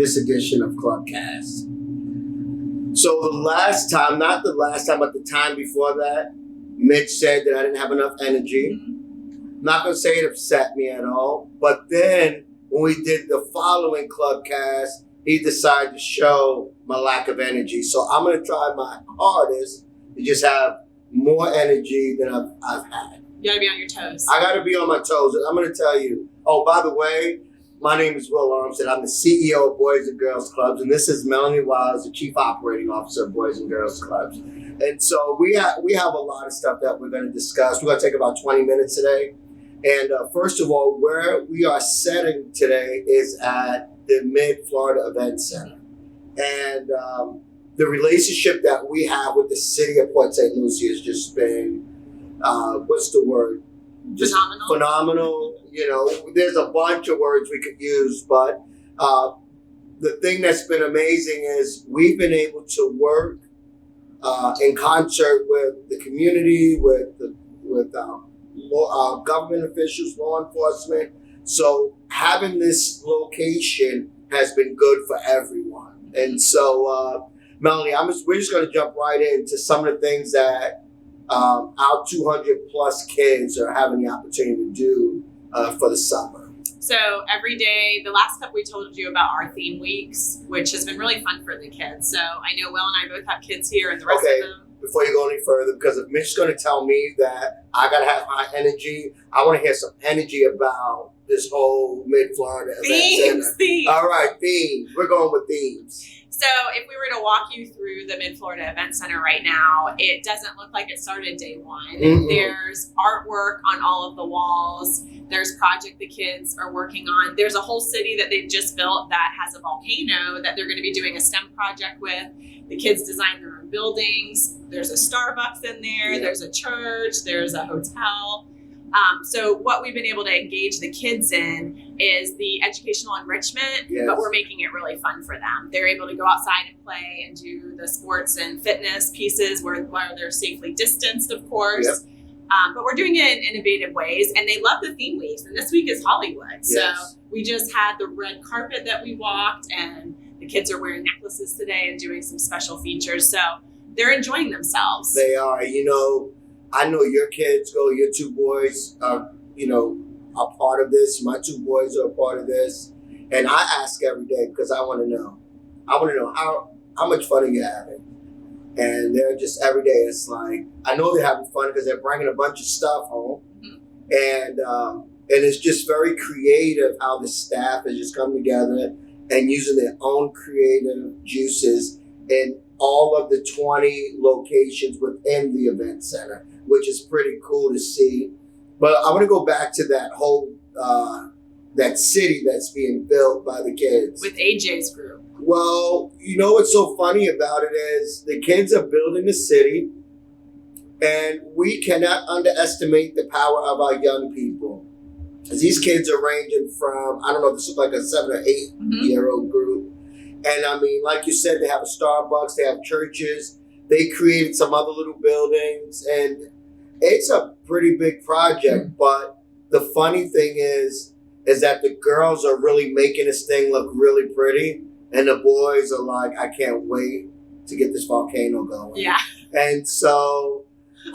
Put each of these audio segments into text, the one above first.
this edition of ClubCast. So the last time, not the last time, but the time before that, Mitch said that I didn't have enough energy. I'm not going to say it upset me at all. But then when we did the following ClubCast, he decided to show my lack of energy. So I'm going to try my hardest to just have more energy than I've had. You gotta be on your toes. I gotta be on my toes. I'm gonna tell you. Oh, by the way, my name is Will Armstead. I'm the CEO of Boys and Girls Clubs, and this is Melanie Wiles, the Chief Operating Officer of Boys and Girls Clubs. And so we have a lot of stuff that we're gonna discuss. We're gonna take about 20 minutes today. And first of all, where we are setting today is at the Mid-Florida Event Center. And the relationship that we have with the city of Port St. Lucie has just been, what's the word? Just phenomenal. You know, there's a bunch of words we could use, but the thing that's been amazing is we've been able to work in concert with the community, with government officials, law enforcement. So having this location has been good for everyone. And so, Melanie, we're just going to jump right into some of the things that our 200 plus kids are having the opportunity to do for the summer. So every day, the last couple we told you about our theme weeks, which has been really fun for the kids. So I know Will and I both have kids here and the rest of them. Before you go any further, because if Mitch's going to tell me that I got to have high energy, I want to hear some energy about this whole Mid-Florida event center. Themes. All right, themes. We're going with themes. So if we were to walk you through the Mid-Florida Event Center right now, it doesn't look like it started day one. Mm-hmm. There's artwork on all of the walls. There's project the kids are working on. There's a whole city that they've just built that has a volcano that they're going to be doing a STEM project with. The kids design their own buildings. There's a Starbucks in there. Yeah. There's a church. There's a hotel. So what we've been able to engage the kids in is the educational enrichment, yes. But we're making it really fun for them. They're able to go outside and play and do the sports and fitness pieces where they're safely distanced, of course. Yep. But we're doing it in innovative ways, and they love the theme weeks. And this week is Hollywood. Yes. So we just had the red carpet that we walked, and the kids are wearing necklaces today and doing some special features. So they're enjoying themselves. They are. I know your kids go, your two boys are part of this. My two boys are a part of this. And I ask every day because I want to know. I want to know how much fun are you having? And they're just every day, it's like, I know they're having fun because they're bringing a bunch of stuff home. Mm-hmm. And it's just very creative how the staff has just come together and using their own creative juices in all of the 20 locations within the event center, which is pretty cool to see. But I want to go back to that whole, that city that's being built by the kids. With AJ's group. Well, what's so funny about it is the kids are building the city, and we cannot underestimate the power of our young people. These kids are ranging from, I don't know, this is like a 7 or 8-year-old group. And I mean, like you said, they have a Starbucks, they have churches, they created some other little buildings, and it's a pretty big project. But the funny thing is that the girls are really making this thing look really pretty, and the boys are like, I can't wait to get this volcano going. Yeah. And so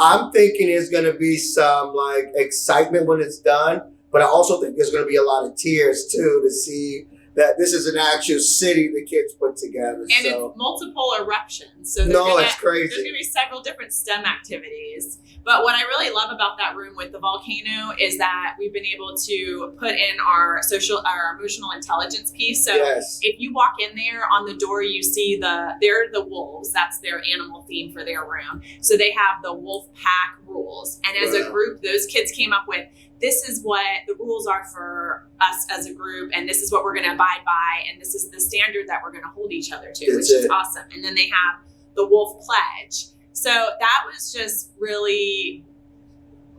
I'm thinking there's going to be some excitement when it's done, but I also think there's going to be a lot of tears too to see that this is an actual city the kids put together. And it's multiple eruptions. So it's crazy. There's going to be several different STEM activities. But what I really love about that room with the volcano is that we've been able to put in our emotional intelligence piece. So yes. If you walk in there, on the door you see they're the wolves. That's their animal theme for their room. So they have the wolf pack rules. And as a group, those kids came up with, this is what the rules are for us as a group, and this is what we're going to abide by, and this is the standard that we're going to hold each other to, which is awesome. And then they have the wolf pledge. So that was just really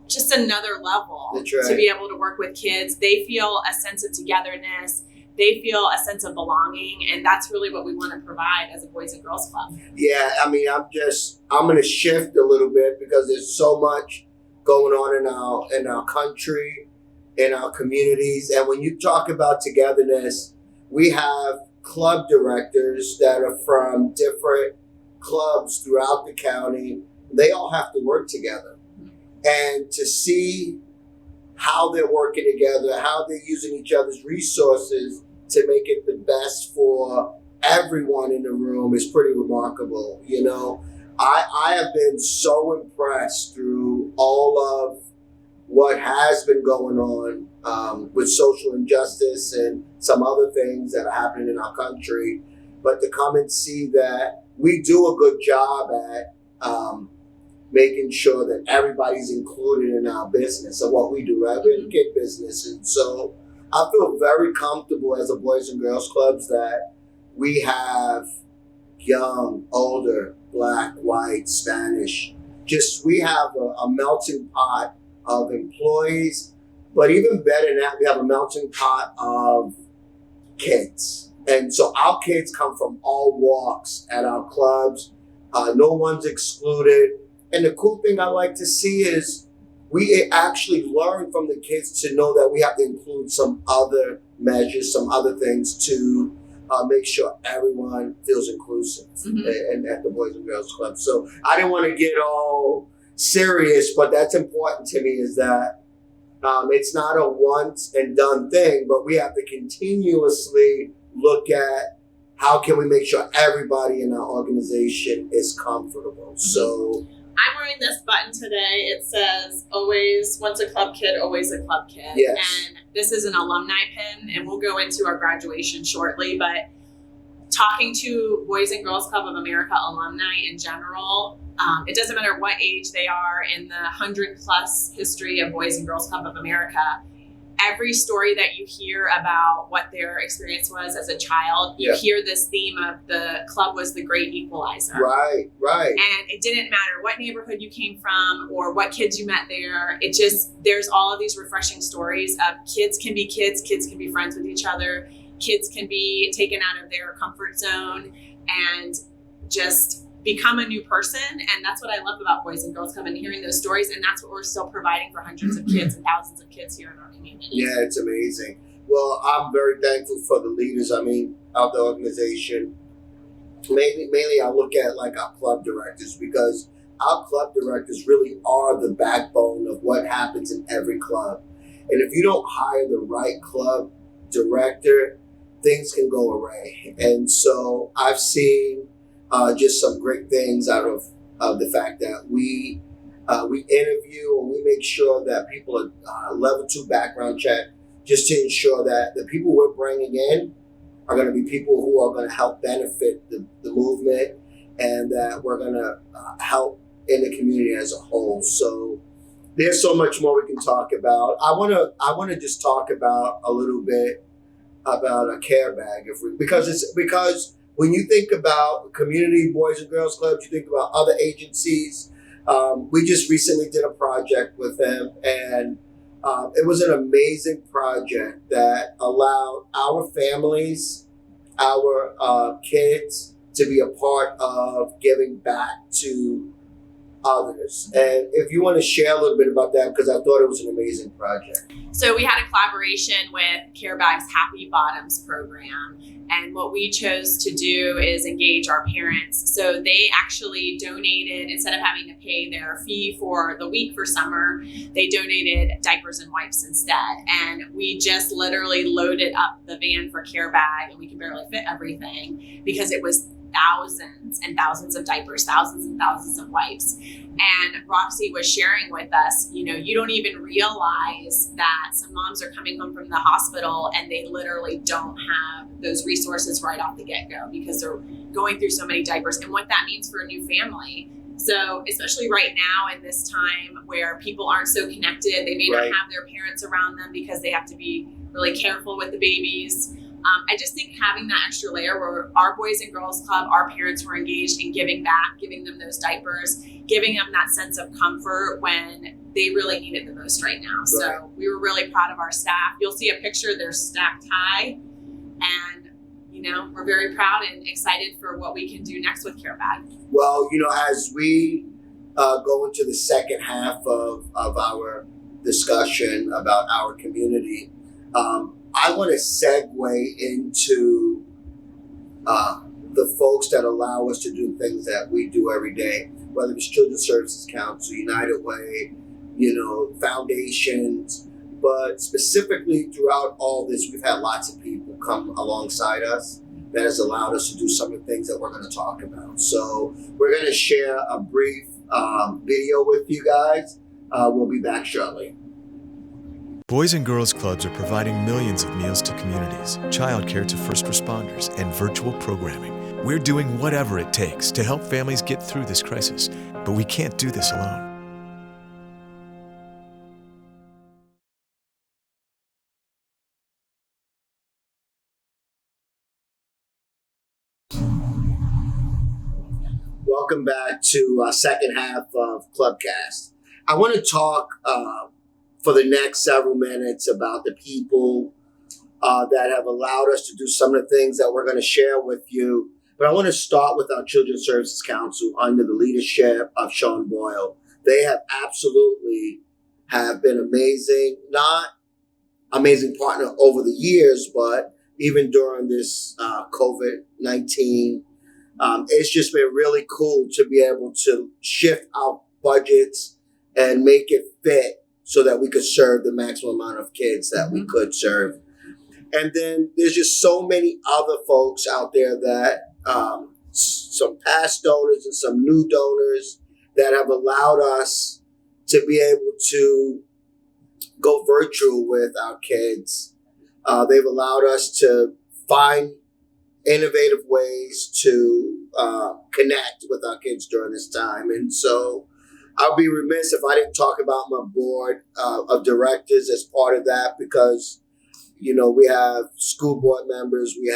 just another level to be able to work with kids. They feel a sense of togetherness. They feel a sense of belonging, and that's really what we want to provide as a Boys and Girls Club. Yeah, I mean, I'm going to shift a little bit because there's so much going on in our country, in our communities. And when you talk about togetherness, we have club directors that are from different clubs throughout the county. They all have to work together. And to see how they're working together, how they're using each other's resources to make it the best for everyone in the room is pretty remarkable. You know, I have been so impressed through all of what has been going on with social injustice and some other things that are happening in our country. But to come and see that we do a good job at making sure that everybody's included in our business and what we do, right? We're in the kid business. And so I feel very comfortable as a Boys and Girls Clubs that we have young, older, Black, white, Spanish. Just we have a melting pot of employees, but even better than that, we have a melting pot of kids. And so our kids come from all walks at our clubs. No one's excluded. And the cool thing I like to see is we actually learn from the kids to know that we have to include some other measures, some other things to make sure everyone feels inclusive and at the Boys and Girls Club. So I didn't want to get all serious, but that's important to me is that it's not a once and done thing, but we have to continuously look at how can we make sure everybody in our organization is comfortable. So I'm wearing this button today. It says, always, once a club kid, always a club kid. Yes. And this is an alumni pin, and we'll go into our graduation shortly. But talking to Boys and Girls Club of America alumni in general, it doesn't matter what age they are in the 100+ history of Boys and Girls Club of America. Every story that you hear about what their experience was as a child, you hear this theme of the club was the great equalizer. Right. And it didn't matter what neighborhood you came from or what kids you met there. It just, there's all of these refreshing stories of kids can be kids can be friends with each other, kids can be taken out of their comfort zone and just become a new person. And that's what I love about Boys and Girls Club and hearing those stories. And that's what we're still providing for hundreds of kids and thousands of kids here in our community. Yeah, it's amazing. Well, I'm very thankful for the leaders, of the organization. Mainly I look at like our club directors because our club directors really are the backbone of what happens in every club. And if you don't hire the right club director, things can go awry. And so I've seen just some great things out of the fact that we interview and we make sure that people are level 2 background check just to ensure that the people we're bringing in are going to be people who are going to help benefit the movement and that we're going to help in the community as a whole. So there's so much more we can talk about. I want to just talk about a little bit about a care bag because when you think about community Boys and Girls Clubs, you think about other agencies. We just recently did a project with them, and it was an amazing project that allowed our families, our kids to be a part of giving back to others. And if you want to share a little bit about that, because I thought it was an amazing project. So we had a collaboration with CareBag's Happy Bottoms program. And what we chose to do is engage our parents. So they actually donated, instead of having to pay their fee for the week for summer, they donated diapers and wipes instead. And we just literally loaded up the van for CareBag, and we could barely fit everything because it was thousands and thousands of diapers, thousands and thousands of wipes. And Roxy was sharing with us, you don't even realize that some moms are coming home from the hospital and they literally don't have those resources right off the get-go because they're going through so many diapers and what that means for a new family. So especially right now in this time where people aren't so connected, they may not have their parents around them because they have to be really careful with the babies. I just think having that extra layer where our Boys and Girls Club, our parents were engaged in giving back, giving them those diapers, giving them that sense of comfort when they really need it the most right now. So we were really proud of our staff. You'll see a picture, they're stacked high. And, we're very proud and excited for what we can do next with CareBag. Well, as we go into the second half of our discussion about our community, I want to segue into the folks that allow us to do things that we do every day, whether it's Children's Services Council, United Way, foundations. But specifically throughout all this, we've had lots of people come alongside us that has allowed us to do some of the things that we're going to talk about. So we're going to share a brief video with you guys. We'll be back shortly. Boys and Girls Clubs are providing millions of meals to communities, childcare to first responders, and virtual programming. We're doing whatever it takes to help families get through this crisis, but we can't do this alone. Welcome back to our second half of ClubCast. I want to talk for the next several minutes about the people that have allowed us to do some of the things that we're going to share with you. But I want to start with our Children's Services Council under the leadership of Sean Boyle. They have absolutely been amazing, not amazing partner over the years, but even during this COVID-19, it's just been really cool to be able to shift our budgets and make it fit so that we could serve the maximum amount of kids that we could serve. And then there's just so many other folks out there that some past donors and some new donors that have allowed us to be able to go virtual with our kids. They've allowed us to find innovative ways to connect with our kids during this time. And so I'll be remiss if I didn't talk about my board of directors as part of that, because we have school board members, we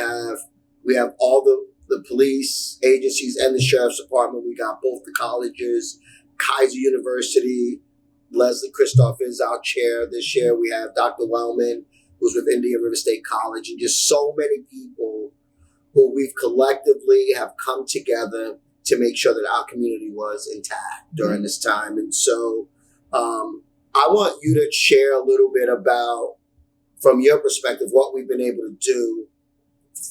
have all the police agencies and the sheriff's department. We got both the colleges, Kaiser University. Leslie Christoph is our chair this year. We have Dr. Wellman, who's with Indian River State College, and just so many people who we've collectively have come together to make sure that our community was intact during this time. And so I want you to share a little bit about, from your perspective, what we've been able to do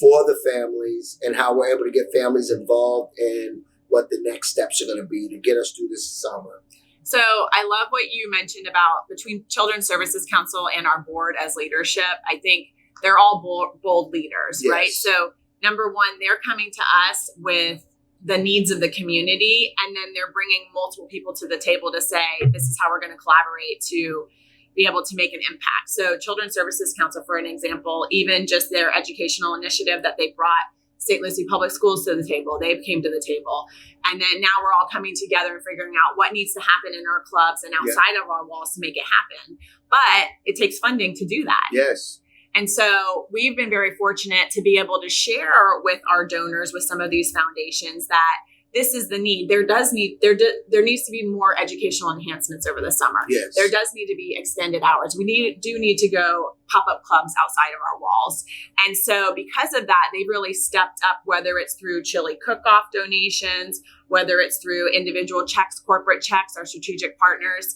for the families and how we're able to get families involved in what the next steps are going to be to get us through this summer. So I love what you mentioned about between Children's Services Council and our board as leadership. I think they're all bold leaders, yes. Right? So number one, they're coming to us with the needs of the community, and then they're bringing multiple people to the table to say, this is how we're going to collaborate to be able to make an impact. So Children's Services Council, for an example, even just their educational initiative that they brought St. Lucie Public Schools to the table, they came to the table. And then now we're all coming together and figuring out what needs to happen in our clubs and outside of our walls to make it happen. But it takes funding to do that. Yes. And so we've been very fortunate to be able to share with our donors, with some of these foundations, that this is the need. There needs to be more educational enhancements over the summer. Yes. There does need to be extended hours. We do need to go pop-up clubs outside of our walls. And so because of that, they've really stepped up, whether it's through chili cook-off donations, whether it's through individual checks, corporate checks, our strategic partners.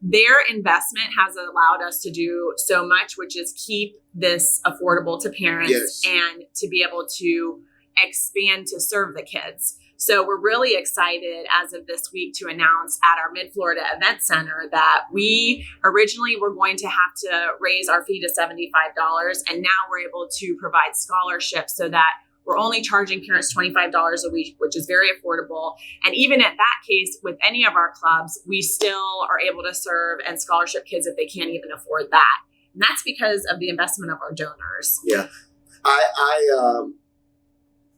Their investment has allowed us to do so much, which is keep this affordable to parents, yes, and to be able to expand to serve the kids. So we're really excited as of this week to announce at our Mid-Florida Event Center that we originally were going to have to raise our fee to $75, and now we're able to provide scholarships so that we're only charging parents $25 a week, which is very affordable. And even at that case, with any of our clubs, we still are able to serve and scholarship kids if they can't even afford that. And that's because of the investment of our donors. Yeah.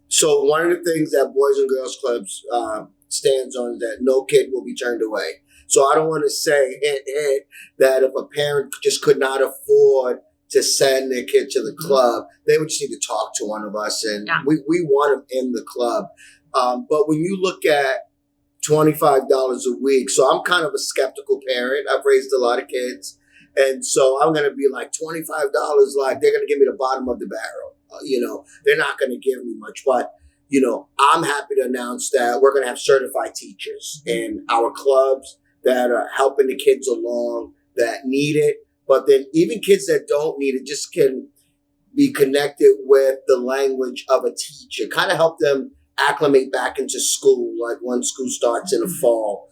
So one of the things that Boys and Girls Clubs stands on is that no kid will be turned away. So I don't want to say that if a parent just could not afford to send their kid to the club, they would just need to talk to one of us, and we want them in the club. But when you look at $25 a week, so I'm kind of a skeptical parent. I've raised a lot of kids, and so I'm going to be like $25, like they're going to give me the bottom of the barrel. They're not going to give me much, but I'm happy to announce that we're going to have certified teachers in our clubs that are helping the kids along that need it. But then even kids that don't need it just can be connected with the language of a teacher, kind of help them acclimate back into school, like when school starts in the fall.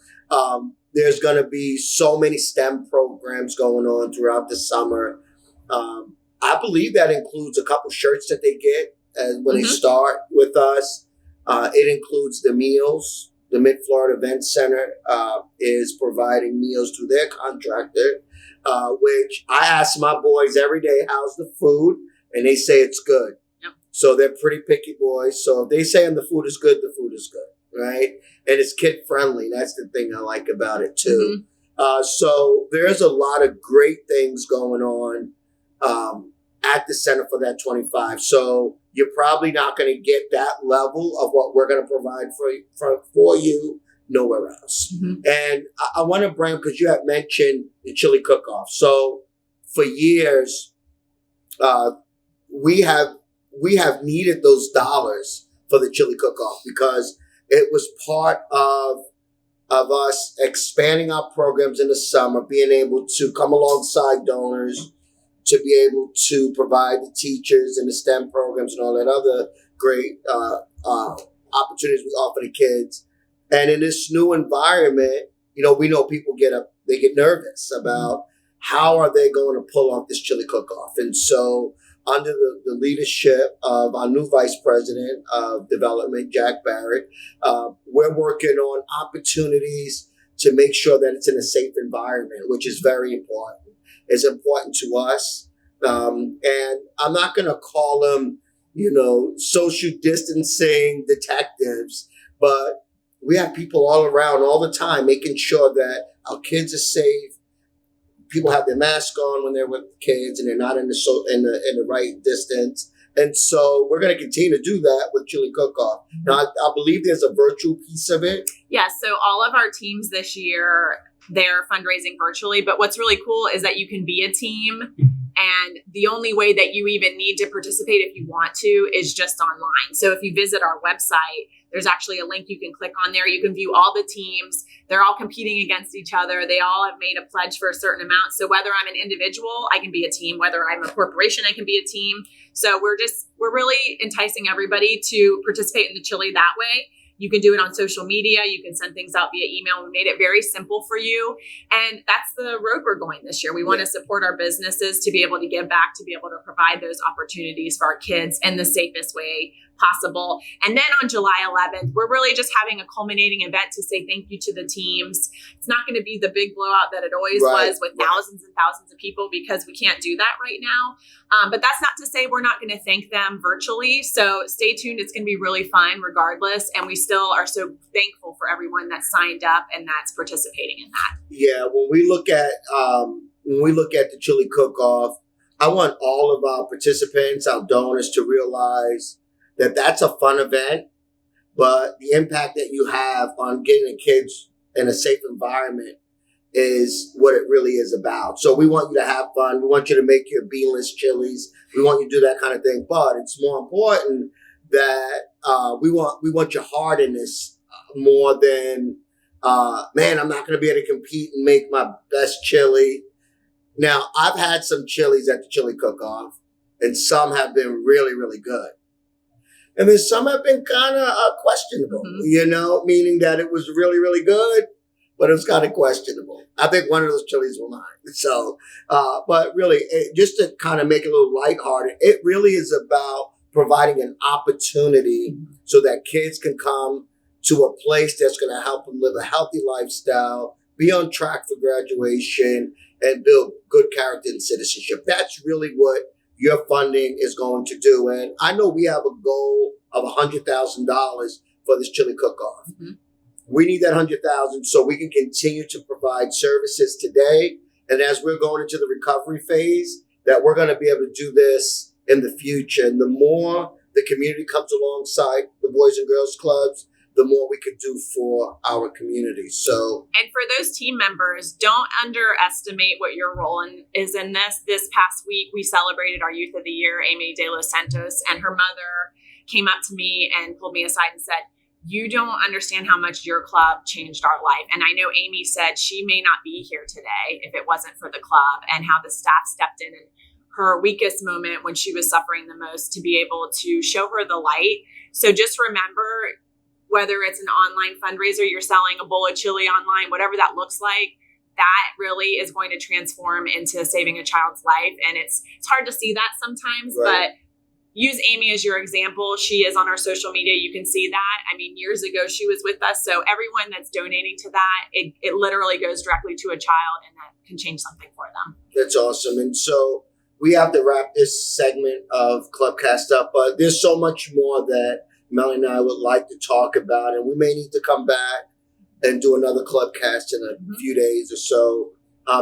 There's going to be so many STEM programs going on throughout the summer. I believe that includes a couple shirts that they get when they start with us. It includes the meals. The Mid-Florida Event Center is providing meals to their contractor, which I ask my boys every day, how's the food? And they say it's good. Yep. So they're pretty picky boys. So if they say the food is good, the food is good, right? And it's kid friendly. That's the thing I like about it too. So there's a lot of great things going on at the center for that 25. So you're probably not going to get that level of what we're going to provide for you nowhere else. And I want to bring, because you have mentioned the chili cook-off. So for years, we have needed those dollars for the chili cook-off because it was part of us expanding our programs in the summer, being able to come alongside donors to be able to provide the teachers and the STEM programs and all that other great opportunities we offer the kids. And in this new environment, we know people get nervous about how are they going to pull off this chili cook-off. And so under the leadership of our new Vice President of Development, Jack Barrett, we're working on opportunities to make sure that it's in a safe environment, which is very important. It's important to us. And I'm not going to call them, social distancing detectives, but we have people all around all the time making sure that our kids are safe. People have their mask on when they're with kids and they're not in the right distance. And so we're going to continue to do that with Chili Cook-Off. Now, I believe there's a virtual piece of it. Yeah, so all of our teams this year, they're fundraising virtually. But what's really cool is that you can be a team. And the only way that you even need to participate if you want to is just online. So if you visit our website, there's actually a link you can click on there. You can view all the teams. They're all competing against each other. They all have made a pledge for a certain amount. So whether I'm an individual, I can be a team. Whether I'm a corporation, I can be a team. So we're really enticing everybody to participate in the chili that way. You can do it on social media. You can send things out via email. We made it very simple for you. And that's the road we're going this year. We want to support our businesses to be able to give back, to be able to provide those opportunities for our kids in the safest way possible. And then on July 11th, we're really just having a culminating event to say thank you to the teams. It's not going to be the big blowout that it always was with thousands and thousands of people, because we can't do that right now. But that's not to say we're not going to thank them virtually. So stay tuned. It's going to be really fun regardless. And we still are so thankful for everyone that signed up and that's participating in that. Yeah, when we look at the chili cook-off, I want all of our participants, our donors, to realize that that's a fun event, but the impact that you have on getting the kids in a safe environment is what it really is about. So we want you to have fun. We want you to make your beanless chilies. We want you to do that kind of thing. But it's more important that we want your heart in this more than, man, I'm not going to be able to compete and make my best chili. Now, I've had some chilies at the chili cook-off, and some have been really, really good. And then some have been kind of questionable, meaning that it was really, really good, but it was kind of questionable. I think one of those chilies were mine. So, but really, just to kind of make it a little lighthearted, it really is about providing an opportunity so that kids can come to a place that's going to help them live a healthy lifestyle, be on track for graduation, and build good character and citizenship. That's really what your funding is going to do. And I know we have a goal of $100,000 for this chili cook-off. We need that $100,000 so we can continue to provide services today. And as we're going into the recovery phase, that we're going to be able to do this in the future. And the more the community comes alongside the Boys and Girls Clubs, the more we could do for our community. So, and for those team members, don't underestimate what your role is in this. This past week, we celebrated our Youth of the Year, Amy De Los Santos, and her mother came up to me and pulled me aside and said, "You don't understand how much your club changed our life." And I know Amy said she may not be here today if it wasn't for the club, and how the staff stepped in and her weakest moment when she was suffering the most, to be able to show her the light. So just remember, whether it's an online fundraiser, you're selling a bowl of chili online, whatever that looks like, that really is going to transform into saving a child's life. And it's hard to see that sometimes, but use Amy as your example. She is on our social media. You can see that. I mean, years ago, she was with us. So everyone that's donating to that, it literally goes directly to a child, and that can change something for them. That's awesome. And so we have to wrap this segment of ClubCast up, but there's so much more that Melanie and I would like to talk about, and we may need to come back and do another ClubCast in a few days or so,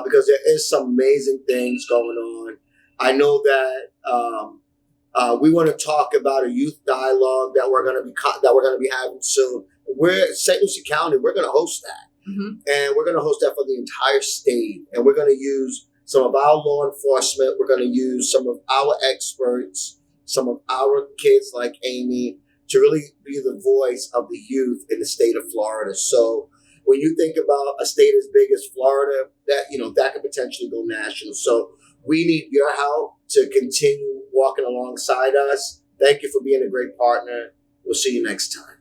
because there is some amazing things going on. I know that we want to talk about a youth dialogue that we're going to be having soon. We're St. Lucie County. We're going to host that, and we're going to host that for the entire state. And we're going to use some of our law enforcement. We're going to use some of our experts, some of our kids like Amy, to really be the voice of the youth in the state of Florida. So when you think about a state as big as Florida, that could potentially go national. So we need your help to continue walking alongside us. Thank you for being a great partner. We'll see you next time.